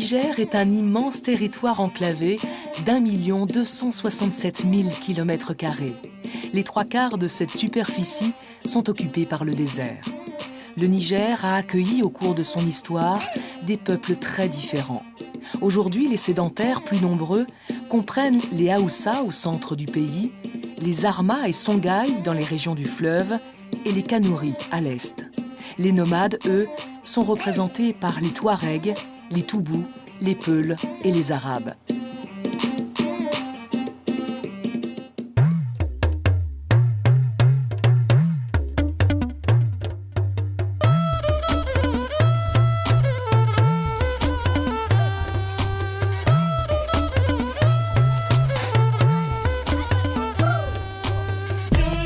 Niger est un immense territoire enclavé d'1 267 000 km². Les 3/4 de cette superficie sont occupés par le désert. Le Niger a accueilli au cours de son histoire des peuples très différents. Aujourd'hui, les sédentaires plus nombreux comprennent les Haoussa au centre du pays, les Arma et Songhai dans les régions du fleuve et les Kanouris à l'est. Les nomades, eux, sont représentés par les Touaregs, les Toubous, les Peuls et les Arabes.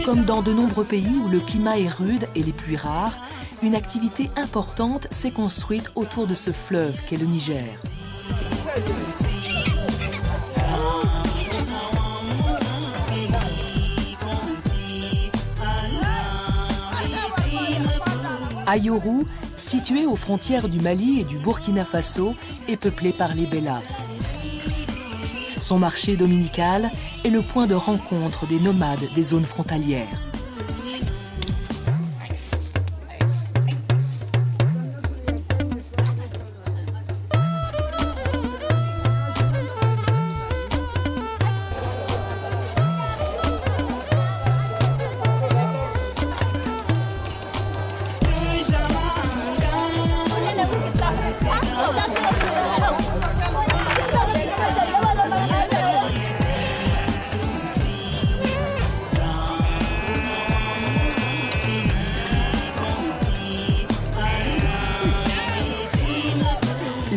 Comme dans de nombreux pays où le climat est rude et les pluies rares, une activité importante s'est construite autour de ce fleuve qu'est le Niger. Ayoru, situé aux frontières du Mali et du Burkina Faso, est peuplé par les Bellas. Son marché dominical est le point de rencontre des nomades des zones frontalières.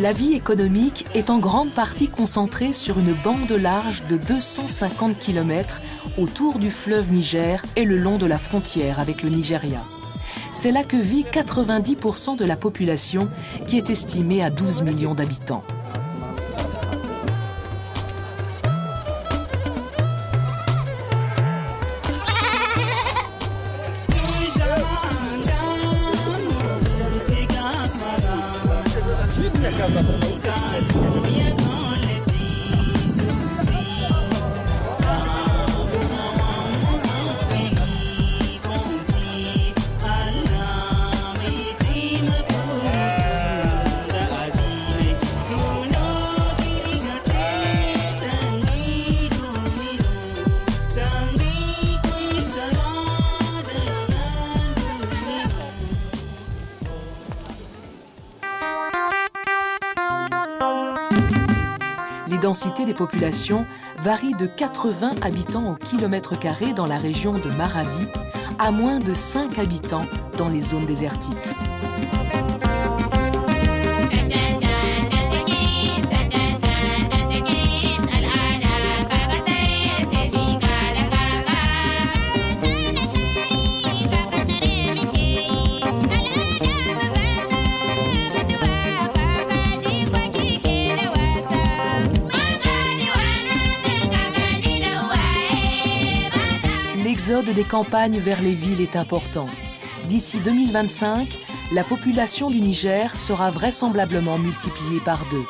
La vie économique est en grande partie concentrée sur une bande large de 250 km autour du fleuve Niger et le long de la frontière avec le Nigeria. C'est là que vit 90% de la population, qui est estimée à 12 millions d'habitants. Les densités des populations varient de 80 habitants au kilomètre carré dans la région de Maradi à moins de 5 habitants dans les zones désertiques. L'exode des campagnes vers les villes est important. D'ici 2025, la population du Niger sera vraisemblablement multipliée par 2.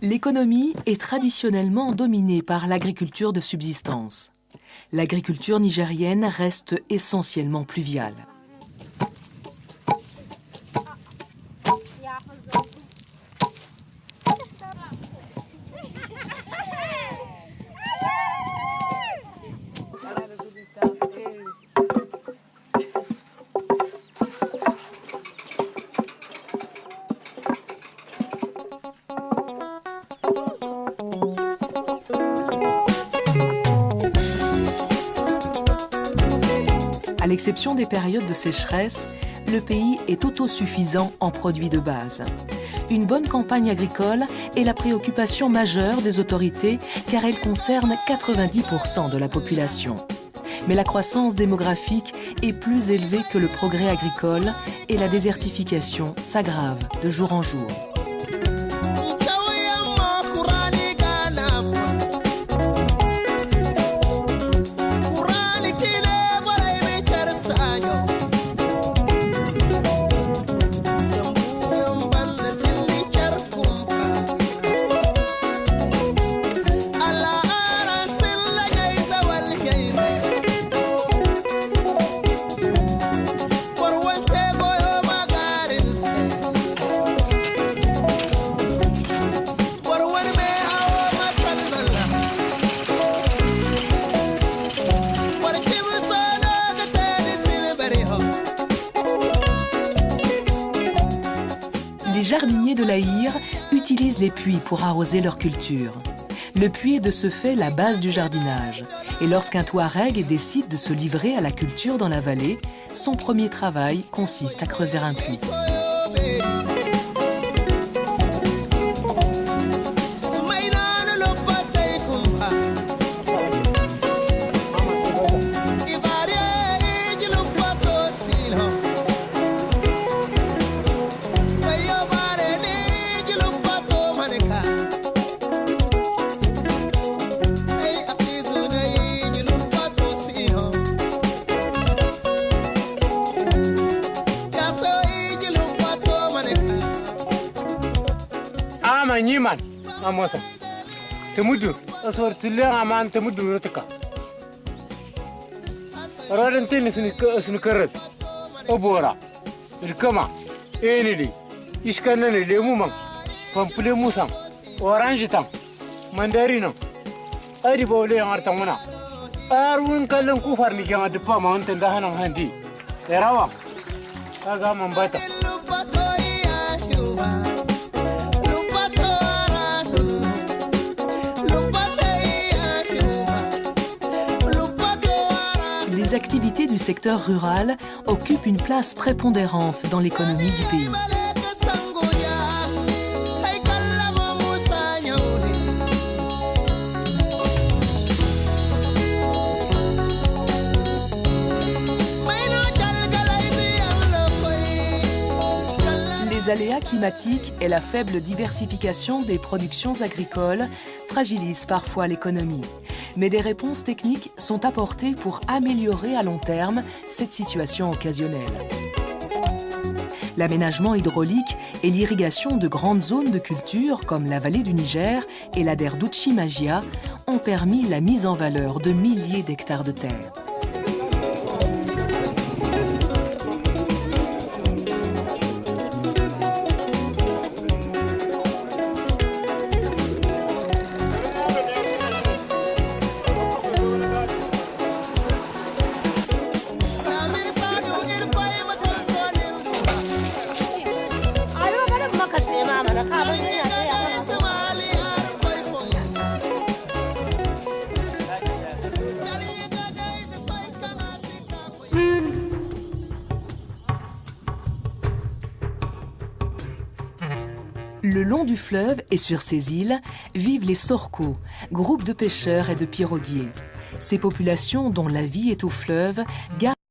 L'économie est traditionnellement dominée par l'agriculture de subsistance. L'agriculture nigérienne reste essentiellement pluviale. À l'exception des périodes de sécheresse, le pays est autosuffisant en produits de base. Une bonne campagne agricole est la préoccupation majeure des autorités car elle concerne 90% de la population. Mais la croissance démographique est plus élevée que le progrès agricole et la désertification s'aggrave de jour en jour. Les jardiniers de l'Aïr utilisent les puits pour arroser leur culture. Le puits est de ce fait la base du jardinage. Et lorsqu'un Touareg décide de se livrer à la culture dans la vallée, son premier travail consiste à creuser un puits. Niman amosa temudu aswar tilang aman temudu roteka radan tenis ni karat obora ilkama enili iskanane lemumang pampule musang orange tang mandarino adi bawle artamuna arun kallan kufar ni gama depa ma anta dahanang handi erawa aga mambata Les activités du secteur rural occupent une place prépondérante dans l'économie du pays. Les aléas climatiques et la faible diversification des productions agricoles fragilisent parfois l'économie. Mais des réponses techniques sont apportées pour améliorer à long terme cette situation occasionnelle. L'aménagement hydraulique et l'irrigation de grandes zones de culture comme la vallée du Niger et la der d'Uchimagia ont permis la mise en valeur de milliers d'hectares de terre. Le long du fleuve et sur ces îles vivent les Sorkos, groupe de pêcheurs et de piroguiers. Ces populations dont la vie est au fleuve gardent